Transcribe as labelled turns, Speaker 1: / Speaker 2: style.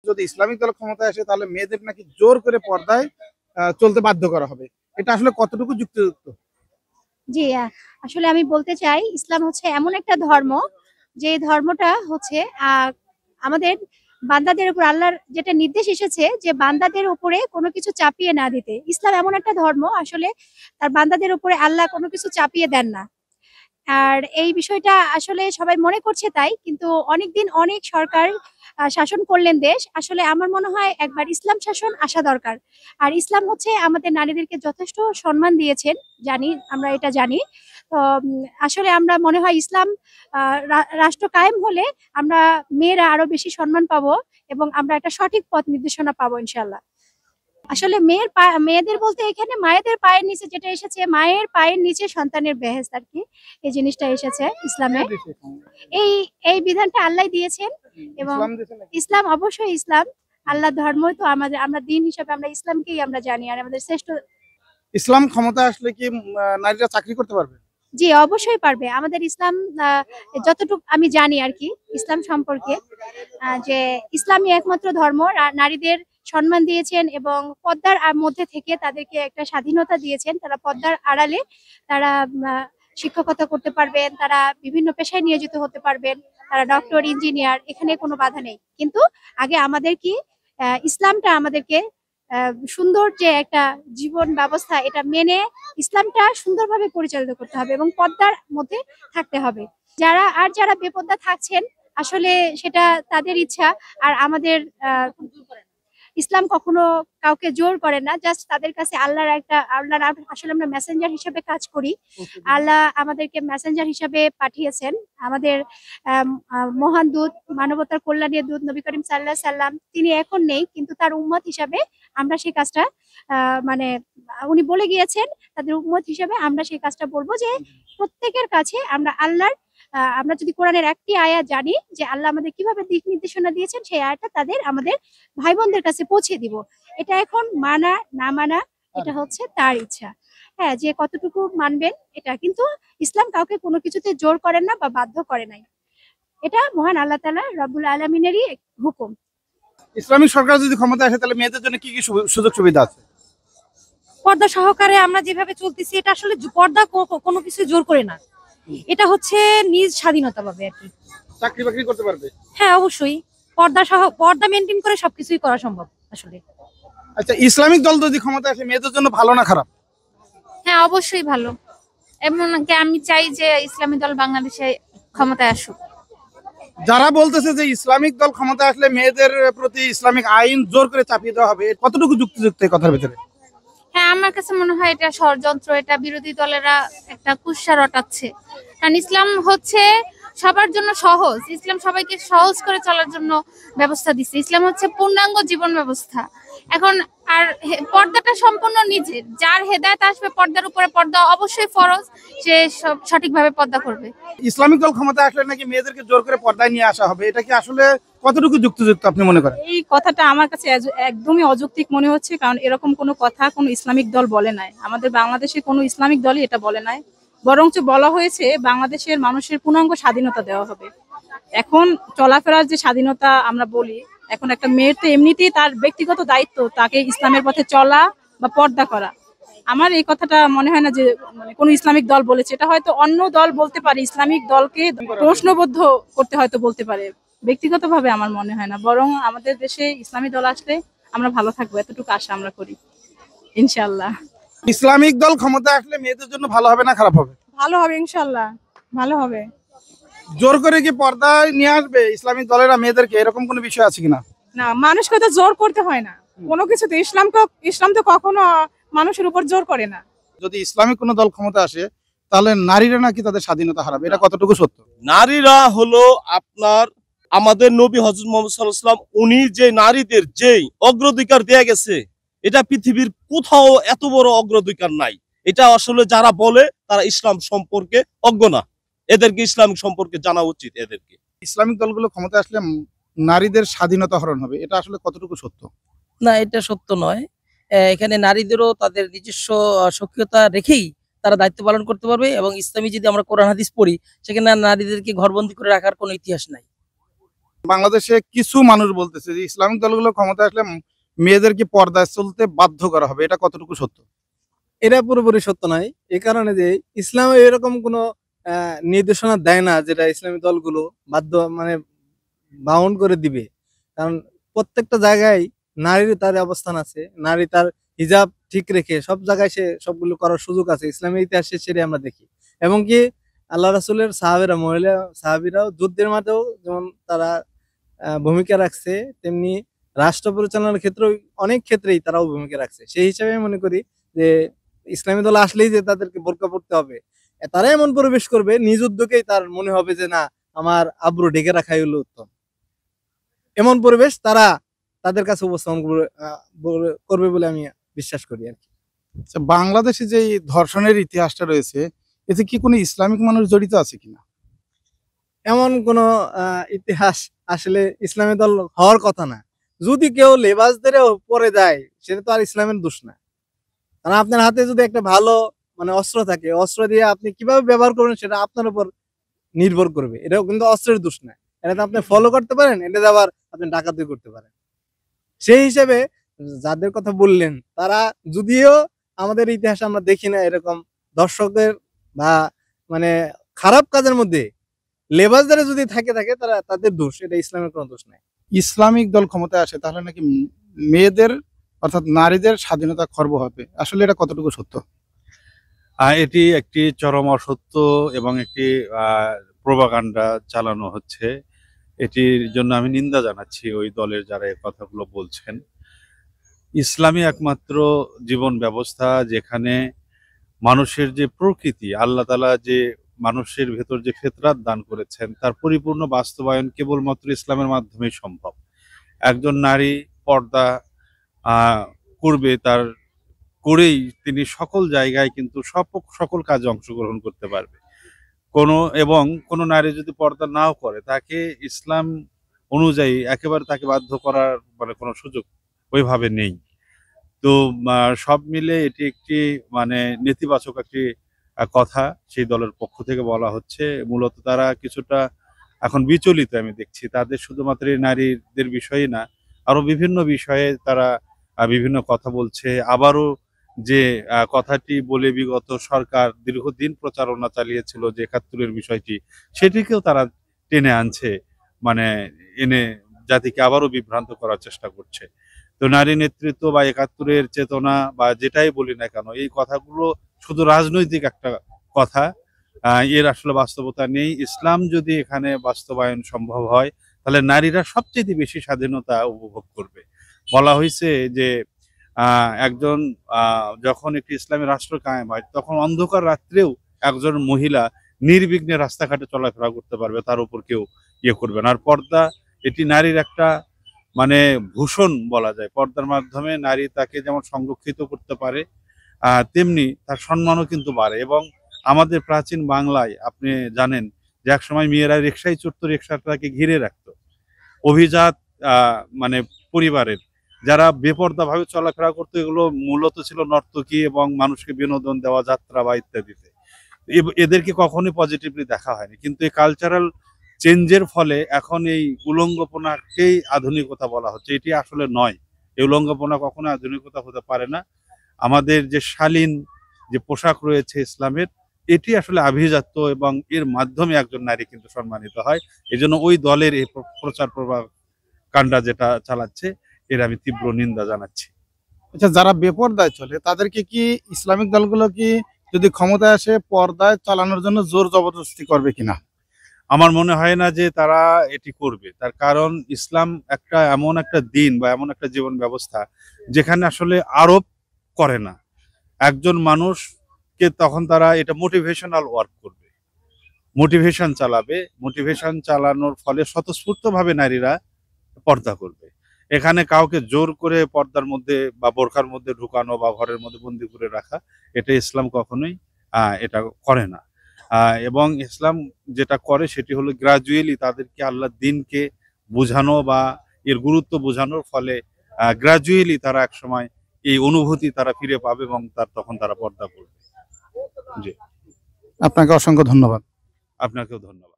Speaker 1: যদি ইসলামিক দল ক্ষমতায় আসে তাহলে মেয়েদের নাকি জোর করে পর্দায় চলতে বাধ্য করা হবে, এটা আসলে কতটুকু যুক্তিযুক্ত?
Speaker 2: জি, আসলে আমি বলতে চাই ইসলাম হচ্ছে এমন একটা ধর্ম যে ধর্মটা হচ্ছে আমাদের বান্দাদের উপর আল্লাহর যেটা নির্দেশ এসেছে যে বান্দাদের উপরে কোনো কিছু চাপিয়ে না দিতে। ইসলাম এমন একটা ধর্ম আসলে তার বান্দাদের উপরে আল্লাহ কোনো কিছু চাপিয়ে দেন না। আর এই বিষয়টা আসলে সবাই মনে করছে তাই, কিন্তু অনেকদিন অনেক সরকার শাসন করলেন দেশ। আসলে আমার মনে হয় একবার ইসলাম শাসন আসা দরকার। আর ইসলাম হচ্ছে আমাদের নারীদেরকে যথেষ্ট সম্মান দিয়েছেন, জানি, আমরা এটা জানি। তো আসলে আমরা মনে হয় ইসলাম রাষ্ট্র কায়েম হলে আমরা মেয়েরা আরো বেশি সম্মান পাবো এবং আমরা একটা সঠিক পথ নির্দেশনা পাবো ইনশাল্লাহ। আসলে মেয়েদের বলতে এখানে মায়েদের পায়ের নিচে যেটা এসেছে, মায়ের পায়ের নিচে সন্তানের বেহেশত আর কি, এই জিনিসটা এসেছে ইসলামে। এই এই বিধানটা আল্লাহ দিয়েছেন এবং ইসলাম অবশ্যই ইসলাম আল্লাহ ধর্ম। তো আমাদের আমরা দিন হিসাবে আমরা ইসলামকেই আমরা জানি আর আমাদের শ্রেষ্ঠ।
Speaker 1: ইসলাম ক্ষমতা আসলে কি নারীরা চাকরি করতে পারবে?
Speaker 2: জি, অবশ্যই পারবে। আমাদের ইসলাম যতটুকু আমি জানি আর কি ইসলাম সম্পর্কে, যে ইসলামই একমাত্র ধর্ম নারীদের সম্মান দিয়েছেন এবং পর্দার মধ্যে থেকে তাদেরকে একটা স্বাধীনতা দিয়েছেন। তারা পর্দার আড়ালে তারা শিক্ষকতা করতে পারবেন, তারা বিভিন্ন পেশায় নিয়োজিত হতে পারবেন, তারা ডক্টর, ইঞ্জিনিয়ার, এখানে কোনো বাধা নেই। কিন্তু আগে আমাদের কি ইসলামটা আমাদেরকে সুন্দর যে একটা জীবন ব্যবস্থা এটা মেনে ইসলামটা সুন্দরভাবে পরিচালিত করতে হবে এবং পর্দার মধ্যে থাকতে হবে। যারা বেপর্দা থাকছেন আসলে সেটা তাদের ইচ্ছা। আর আমাদের ইসলাম কখনো কাউকে জোর করে না, জাস্ট তাদের কাছে আল্লাহর আসলে আমরা মেসেঞ্জার হিসেবে কাজ করি। আল্লাহ আমাদেরকে মেসেঞ্জার হিসেবে পাঠিয়েছেন, আমাদের মহান দূত, মানবতার কল্যাণের দূত নবী করিম সাল্লাল্লাহু আলাইহি সাল্লাম। তিনি এখন নেই, কিন্তু তার উম্মত হিসাবে আমরা সেই কাজটা মানে উনি বলে গিয়েছেন, তাদের উম্মত হিসেবে আমরা সেই কাজটা বলবো যে প্রত্যেকের কাছে আমরা যদি কোরআনের একটি আয়াত জানি যে আল্লাহ আমাদের কিভাবে দিক নির্দেশনা দিয়েছেন, সেই আয়াতটা আমাদের ভাই বোনদের কাছে পৌঁছে দিব। এটা এখন মানা না মানা এটা হচ্ছে তার ইচ্ছা। হ্যাঁ, যে কতটুকু মানবেন এটা, কিন্তু ইসলাম কাউকে কোনো কিছুতে জোর করেন না বা বাধ্য করে নাই। এটা মহান আল্লাহ তাআলা রব্বুল আলামিনেরই হুকুম।
Speaker 1: ইসলামিক সরকার যদি ক্ষমতা আসে তাহলে মেয়েদের জন্য কি কি সুযোগ সুবিধা আছে?
Speaker 3: পর্দা সহকারে আমরা যেভাবে চলতেছি এটা আসলে পর্দা কোনো কিছু জোর করে না, এটা হচ্ছে নিজ স্বাধীনতা পাবে আর কি।
Speaker 1: চাকরি বাকরি করতে পারবে?
Speaker 3: হ্যাঁ, অবশ্যই পর্দা মেনটেন করে সবকিছুই করা সম্ভব আসলে।
Speaker 1: আচ্ছা, ইসলামিক দল যদি ক্ষমতা আসে মেয়েদের জন্য ভালো না খারাপ?
Speaker 4: হ্যাঁ, অবশ্যই ভালো। এমনকি আমি চাই যে ইসলামী দল বাংলাদেশে ক্ষমতায় আসুক।
Speaker 1: যারা বলতেছে যে ইসলামিক দল ক্ষমতা আসলে মেয়েদের প্রতি ইসলামিক আইন জোর করে চাপিয়ে দেওয়া হবে, কতটুকু যুক্তিযুক্ত এই কথার ভিতরে?
Speaker 4: হ্যাঁ, আমার কাছে মনে হয় এটা ষড়যন্ত্র, এটা বিরোধী দলেরা একটা কুৎসা রটাচ্ছে। কারণ ইসলাম হচ্ছে সবার জন্য সহজ, ইসলাম সবাইকে সহজ করে চলার জন্য ব্যবস্থা দিচ্ছে। ইসলাম হচ্ছে পূর্ণাঙ্গ জীবন ব্যবস্থা। এখন আর পর্দাটা সম্পূর্ণ নিজের, যার হেদায়েত আসবে পর্দার উপরে, পর্দা অবশ্যই ফরজ, সে সঠিকভাবে পর্দা করবে।
Speaker 1: ইসলামিক দল ক্ষমতা আসলে নাকি মেয়েদেরকে জোর করে পর্দায় নিয়ে আসা হবে, এটা কি আসলে কতটুকু যুক্তিযুক্ত আপনি মনে করেন?
Speaker 5: এই কথাটা আমার কাছে একদমই অযৌক্তিক মনে হচ্ছে, কারণ এরকম কোনো কথা কোনো ইসলামিক দল বলে নাই। আমাদের বাংলাদেশে কোনো ইসলামিক দলই এটা বলে নাই, বরঞ্চ বলা হয়েছে বাংলাদেশের মানুষের পূর্ণাঙ্গ স্বাধীনতা দেওয়া হবে। এখন চলাফেরার যে স্বাধীনতা আমরা বলি, এখন একটা মেয়ের তো এমনিতেই তার ব্যক্তিগত দায়িত্ব তাকে ইসলামের পথে চলা বা পর্দা করা। আমার এই কথাটা মনে হয় না যে মানে কোনো ইসলামিক দল বলেছে, এটা হয়তো অন্য দল বলতে পারে, ইসলামিক দলকে প্রশ্নবদ্ধ করতে হয়তো বলতে পারে। ব্যক্তিগতভাবে আমার মনে হয় না, বরং আমাদের দেশে ইসলামী দল আসলে আমরা ভালো থাকবো, এতটুকু আশা আমরা করি ইনশাআল্লাহ।
Speaker 1: ইসলামিক দল ক্ষমতা আসলে মেয়েদের জন্য ভালো হবে না খারাপ হবে?
Speaker 5: ভালো হবে ইনশাআল্লাহ, ভালো হবে।
Speaker 1: জোর করে কি পর্দায় নিয়ে আসবে ইসলামিক দলেরা মেয়েদেরকে, এরকম কোনো বিষয় আছে কিনা?
Speaker 5: না, মানুষকে তো জোর করতে হয় না কোনো কিছুতে। ইসলাম তো কখনো মানুষের উপর জোর করে না।
Speaker 1: যদি ইসলামিক কোনো দল ক্ষমতা আসে তাহলে নারীরা নাকি তাদের স্বাধীনতা হারাবে, এটা কতটুকু সত্য?
Speaker 6: নারীরা হলো আপনার আমাদের নবী হযরত মুহাম্মদ সাল্লাল্লাহু আলাইহি ওয়াসাল্লাম, উনি যে নারীদের যেই অগ্রাধিকার দেয়া গেছে, এটা পৃথিবীর কোথাও এত বড় অগ্রাধিকার নাই। এটা আসলে যারা বলে তারা ইসলাম সম্পর্কে অজ্ঞ না, এদেরকে ইসলামিক সম্পর্কে জানা উচিত এদেরকে।
Speaker 1: ইসলামিক দলগুলো ক্ষমতা আসলে নারীদের স্বাধীনতা হরণ হবে, এটা আসলে কতটুকু সত্য?
Speaker 7: না, এটা সত্য নয়। এখানে নারীদেরও তাদের নিজস্ব সক্রিয়তা রেখেই তারা দায়িত্ব পালন করতে পারবে, এবং ইসলামী যদি আমরা কোরআন হাদিস পড়ি সেখানে নারীদেরকে ঘরবন্দি করে রাখার কোনো ইতিহাস নাই।
Speaker 1: বাংলাদেশে কিছু মানুষ বলতেছে যে ইসলামিক দলগুলো ক্ষমতা আসলে মেয়েদেরকে পর্দায় চলতে বাধ্য করা হবে, এটা কতটুকু সত্য?
Speaker 8: এটা পুরোপুরি সত্য নয়। এই কারণে যে ইসলামে এরকম কোনো নির্দেশনা দেয় না যেটা ইসলামী দলগুলো বাধ্য মানে বাউন্ড করে দিবে। কারণ প্রত্যেকটা জায়গায় নারীর তার অবস্থান আছে, নারী তার হিজাব ঠিক রেখে সব জায়গায় সে সবগুলো করার সুযোগ আছে। ইসলামের ইতিহাসে সেটা আমরা দেখি। এবং কি আল্লাহ রাসূলের সাহাবীরা, মহিলা সাহাবীরাও যুদ্ধের মাঝেও যেমন তারা ভূমিকা রাখছে, তেমনি রাষ্ট্র পরিচালনার ক্ষেত্রেও অনেক ক্ষেত্রেই তারাও ভূমিকা রাখছে। সেই হিসাবে আমি মনে করি যে ইসলামী দল আসলেই যে তাদেরকে বোরকা পড়তে হবে, তারা এমন পরিবেশ করবে নিজ উদ্যোগেই তার মনে হবে যে না, আমার আব্রু ঢেকে রাখাই হলো উত্তম। এমন পরিবেশ তারা তাদের কাছে উপস্থাপন করবে বলে আমি বিশ্বাস করি আর কি।
Speaker 1: আচ্ছা, বাংলাদেশে যে এই ধর্ষণের ইতিহাসটা রয়েছে, এতে কি কোনো ইসলামিক মানুষ জড়িত আছে কিনা?
Speaker 8: এমন কোন ইতিহাস আসলে ইসলামী দল হওয়ার কথা না। যদি কেউ লেবাস ধরে পরে যায় সেটা তো আর ইসলামের দোষ না। কারণ আপনার হাতে যদি একটা ভালো মানে অস্ত্র থাকে, অস্ত্র দিয়ে আপনি কিভাবে ব্যবহার করবেন সেটা আপনার উপর নির্ভর করবে। এটাও কিন্তু অস্ত্রের দোষ না, এটা আপনি ফলো করতে পারেন, এটা আবার আপনি ডাকাতি করতে পারেন। সেই হিসেবে যাদের কথা বললেন তারা যদিও আমাদের ইতিহাসে আমরা দেখি না এরকম দর্শকের বা মানে খারাপ কাজের মধ্যে লেবাস দ্বারা যদি থাকে তারা তাদের দোষ, এটা ইসলামের কোনো দোষ নাই।
Speaker 1: ইসলামিক দল ক্ষমতায় আসে তাহলে নাকি মেয়েদের অর্থাৎ নারীদের স্বাধীনতা খর্ব হবে, আসলে এটা কতটুকু সত্য?
Speaker 9: এটি একটি চরম অসত্য এবং একটি প্রোপাগান্ডা চালানো হচ্ছে। এটির জন্য আমি নিন্দা জানাচ্ছি ওই দলের যারা এই কথাগুলো বলছেন। ইসলামী একমাত্র জীবন ব্যবস্থা যেখানে মানুষের যে প্রকৃতি, আল্লাহ তাআলা যে মানুষের ভেতর যে ফিতরাত দান করেছেন তার পরিপূর্ণ বাস্তবায়ন কেবলমাত্র ইসলামের মাধ্যমেই সম্ভব। একজন নারী পর্দা করবে, তার করেই তিনি সকল জায়গায় কিন্তু সকল কাজে অংশগ্রহণ করতে পারবে। কোনো নারী যদি পর্দা নাও করে তাকে ইসলাম অনুযায়ী একেবারে তাকে বাধ্য করার মানে কোনো সুযোগ ওইভাবে নেই। তো সব মিলে এটি একটি মানে নেতিবাচক একটি কথা সেই দলের পক্ষ থেকে বলা হচ্ছে। মূলত তারা কিছুটা এখন বিচলিত আমি দেখছি। তাদের শুধুমাত্র এই নারীদের বিষয়ে না, আরো বিভিন্ন বিষয়ে তারা বিভিন্ন কথা বলছে। আবারও যে কথাটি বলে বিগত সরকার দীর্ঘদিন প্রচারণা চালিয়েছিল যে ৭১-এর বিষয়টি, সেটিকেও তারা টেনে আনছে, মানে এনে জাতিকে আবারও বিভ্রান্ত করার চেষ্টা করছে। তো নারী নেতৃত্ব বা ৭১-এর চেতনা বা যেটাই বলি না কেন, এই কথাগুলো শুধু রাজনৈতিক একটা কথা, এর আসলে বাস্তবতা নেই। ইসলাম যদি এখানে বাস্তবায়ন সম্ভব হয় তাহলে নারীরা সবচেয়ে বেশি স্বাধীনতা উপভোগ করবে। বলা হয়েছে যে একজন যখন একটি ইসলামী রাষ্ট্র কায়েম হয় তখন অন্ধকার রাত্রেও একজন মহিলা নির্বিঘ্নে রাস্তাঘাটে চলাফেরা করতে পারবে, তার উপর কেউ করবে না। আর পর্দা এটি নারীর একটা মানে ভূষণ বলা যায়। পর্দার মাধ্যমে নারী তাকে যেমন সংরক্ষিত করতে পারে, তেমনি তার সম্মানও কিন্তু বাড়ে। এবং আমাদের প্রাচীন বাংলায় আপনি জানেন যে একসময় মেয়েরা রিক্সায় চড়তো, রিক্সাটাকে ঘিরে রাখতো। অভিজাত মানে পরিবারের যারা বেপর্দাভাবে চলাফেরা করতো, এগুলো মূলত ছিল নর্তকী এবং মানুষকে বিনোদন দেওয়া, যাত্রা বা ইত্যাদিতে। এদেরকে কখনোই পজিটিভলি দেখা হয়নি। কিন্তু এই কালচারাল চেঞ্জের ফলে এখন এই উলঙ্গপনাকেই আধুনিকতা বলা হচ্ছে। এটি আসলে নয়, এই উলঙ্গপনা কখনো আধুনিকতা হতে পারে না। আমাদের যে শালীন যে পোশাক রয়েছে ইসলামের, এটি আসলে আভিজাত্য এবং এর মাধ্যমে একজন নারী কিন্তু সম্মানিত হয়। এজন্য ওই দলের এই প্রচার প্রভাকাণ্ডা যেটা চালাচ্ছে এর আমি তীব্র নিন্দা জানাচ্ছি।
Speaker 1: আচ্ছা, যারা বেপর্দায় চলে তাদেরকে কি ইসলামিক দলগুলো কি যদি ক্ষমতায় আসে পর্দায় চালানোর জন্য জোর জবরদস্তি করবে কিনা?
Speaker 9: আমার মনে হয় না যে তারা এটি করবে। তার কারণ ইসলাম এমন একটা দিন বা এমন একটা জীবন ব্যবস্থা যেখানে আসলে আরোপ করে না। একজন মানুষকে তখন তারা এটা মোটিভেশনাল ওয়ার্ক করবে, মোটিভেশন চালাবে। মোটিভেশন চালানোর ফলে স্বতঃস্ফূর্তভাবে নারীরা পর্দা করবে। এখানে কাউকে জোর করে পর্দার মধ্যে বা বোরখার মধ্যে ঢুকানো বা ঘরের মধ্যে বন্দি করে রাখা, এটা ইসলাম কখনোই এটা করে না। এবং ইসলাম যেটা করে সেটি হলো গ্রাজুয়ালি তাদেরকে আল্লাহর দিনকে বোঝানো বা এর গুরুত্ব বোঝানোর ফলে গ্রাজুয়ালি তারা একসময় এই অনুভূতি তারা ফিরে পাবে এবং তখন তারা পর্দা করবে। জি,
Speaker 1: আপনাকে অসংখ্য ধন্যবাদ।
Speaker 9: আপনাকেও ধন্যবাদ।